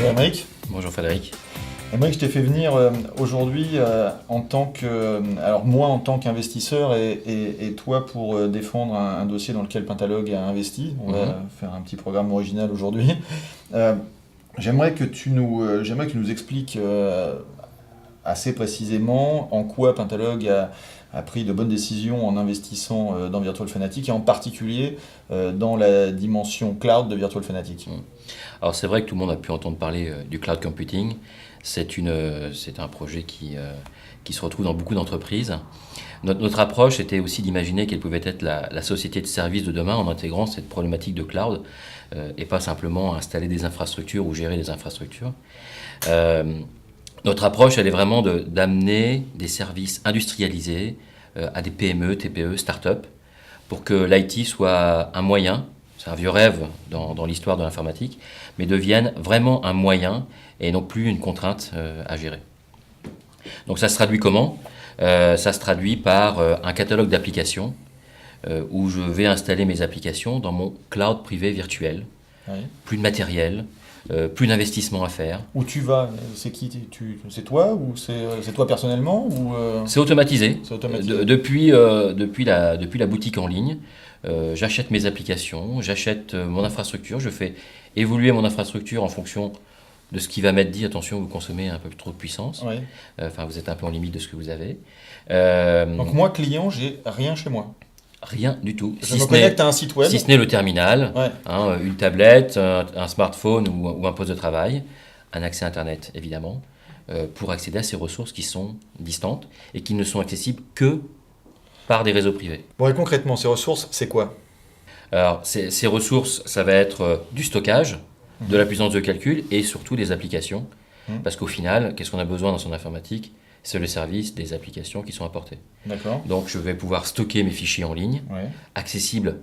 Bonjour Émeric. Bonjour Frédéric. Émeric, je t'ai fait venir aujourd'hui en tant que, alors moi en tant qu'investisseur et toi pour défendre un dossier dans lequel Pentalog a investi. On va faire un petit programme original aujourd'hui. J'aimerais que tu nous expliques assez précisément en quoi Pentalog a pris de bonnes décisions en investissant dans Virtual Fanatic et en particulier dans la dimension cloud de Virtual Fanatic. Alors c'est vrai que tout le monde a pu entendre parler du cloud computing. C'est un projet qui se retrouve dans beaucoup d'entreprises. Notre approche était aussi d'imaginer quelle pouvait être la société de services de demain en intégrant cette problématique de cloud et pas simplement installer des infrastructures ou gérer des infrastructures. Notre approche, elle est vraiment d'amener des services industrialisés à des PME, TPE, start-up, pour que l'IT soit un moyen, c'est un vieux rêve dans l'histoire de l'informatique, mais devienne vraiment un moyen et non plus une contrainte à gérer. Donc ça se traduit comment ? Ça se traduit par un catalogue d'applications où je vais installer mes applications dans mon cloud privé virtuel. Oui. Plus de matériel, plus d'investissement à faire. Où tu vas ? C'est qui ? C'est toi ou c'est toi personnellement ou C'est automatisé. C'est automatisé. Depuis la boutique en ligne, j'achète mes applications, j'achète mon infrastructure, je fais évoluer mon infrastructure en fonction de ce qui va m'être dit. Attention, vous consommez un peu trop de puissance. Oui. Vous êtes un peu en limite de ce que vous avez. Donc moi, client, j'ai rien chez moi. Rien du tout. Je me connecte à un site web. Si ce n'est le terminal, Ouais. Une tablette, un smartphone ou un poste de travail, un accès Internet évidemment, pour accéder à ces ressources qui sont distantes et qui ne sont accessibles que par des réseaux privés. Bon, et concrètement, ces ressources, c'est quoi ? Alors, ces ressources, ça va être du stockage, de la puissance de calcul et surtout des applications. Parce qu'au final, qu'est-ce qu'on a besoin dans son informatique ? C'est le service des applications qui sont apportées. D'accord. Donc, je vais pouvoir stocker mes fichiers en ligne, Ouais. accessibles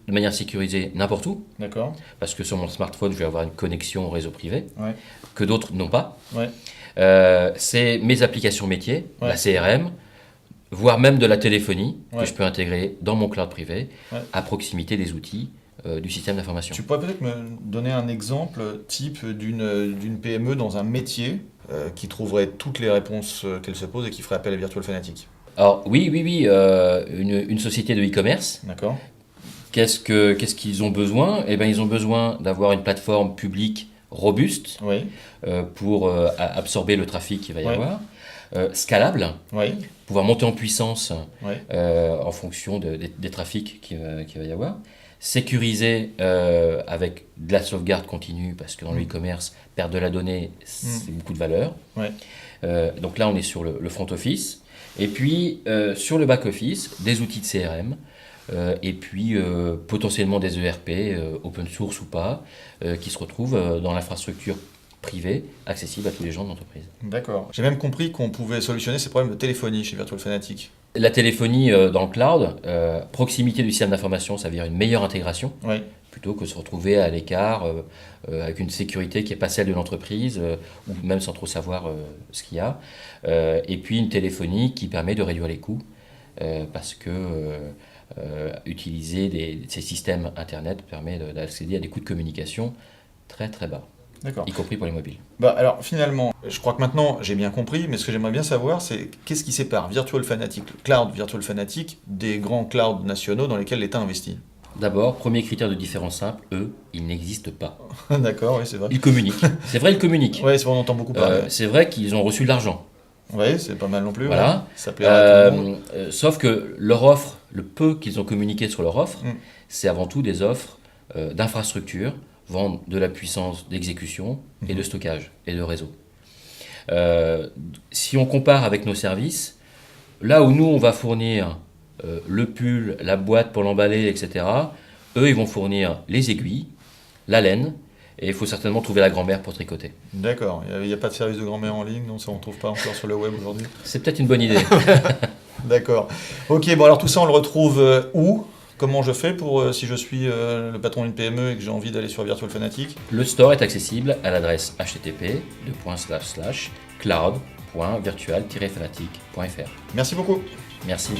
de manière sécurisée n'importe où. D'accord. Parce que sur mon smartphone, je vais avoir une connexion au réseau privé, Ouais. que d'autres n'ont pas. Ouais. C'est mes applications métiers, Ouais. la CRM, voire même de la téléphonie, Ouais. que je peux intégrer dans mon cloud privé, Ouais. à proximité des outils du système d'information. Tu pourrais peut-être me donner un exemple type d'une PME dans un métier qui trouverait toutes les réponses qu'elle se pose et qui ferait appel à Virtual Fanatic. Alors oui, une société de e-commerce, D'accord. qu'est-ce qu'ils ont besoin ? Eh bien, ils ont besoin d'avoir une plateforme publique robuste Oui. pour absorber le trafic qu'il va y Ouais. avoir, scalable, Oui. pouvoir monter en puissance Oui. en fonction des trafics qu'il va y avoir, sécurisé avec de la sauvegarde continue, parce que dans le e-commerce, perdre de la donnée, c'est beaucoup de valeur. Ouais. Donc là, on est sur le front office. Et puis, sur le back office, des outils de CRM, et puis potentiellement des ERP, open source ou pas, qui se retrouvent dans l'infrastructure privée, accessible à tous les gens de l'entreprise. D'accord. J'ai même compris qu'on pouvait solutionner ces problèmes de téléphonie chez Virtual Fanatic. La téléphonie dans le cloud, proximité du système d'information, ça veut dire une meilleure intégration, Oui. plutôt que se retrouver à l'écart avec une sécurité qui n'est pas celle de l'entreprise, ou même sans trop savoir ce qu'il y a. Et puis une téléphonie qui permet de réduire les coûts, parce que utiliser ces systèmes Internet permet d'accéder à des coûts de communication très très bas, D'accord. y compris pour les mobiles. Bah, alors finalement, je crois que maintenant j'ai bien compris, mais ce que j'aimerais bien savoir, c'est qu'est-ce qui sépare Virtual Fanatic, le cloud Virtual Fanatic, des grands clouds nationaux dans lesquels l'État investit. D'abord, premier critère de différence simple, eux, ils n'existent pas. D'accord, oui, c'est vrai. Ils communiquent. C'est vrai, ils communiquent. Oui, c'est vrai, on entend beaucoup parler. C'est vrai qu'ils ont reçu de l'argent. Oui, c'est pas mal non plus. Voilà. Ouais. Ça plaira à tout le monde. Sauf que leur offre, le peu qu'ils ont communiqué sur leur offre, Mm. c'est avant tout des offres d'infrastructures, vendre de la puissance d'exécution et de stockage et de réseau. Si on compare avec nos services, là où nous on va fournir le pull, la boîte pour l'emballer, etc., eux ils vont fournir les aiguilles, la laine, et il faut certainement trouver la grand-mère pour tricoter. D'accord, il n'y a pas de service de grand-mère en ligne, non, ça on ne trouve pas encore sur le web aujourd'hui. C'est peut-être une bonne idée. D'accord. Ok, bon alors tout ça on le retrouve où ? Comment je fais pour, si je suis le patron d'une PME et que j'ai envie d'aller sur Virtual Fanatic ? Le store est accessible à l'adresse http://cloud.virtual-fanatic.fr. Merci beaucoup. Merci.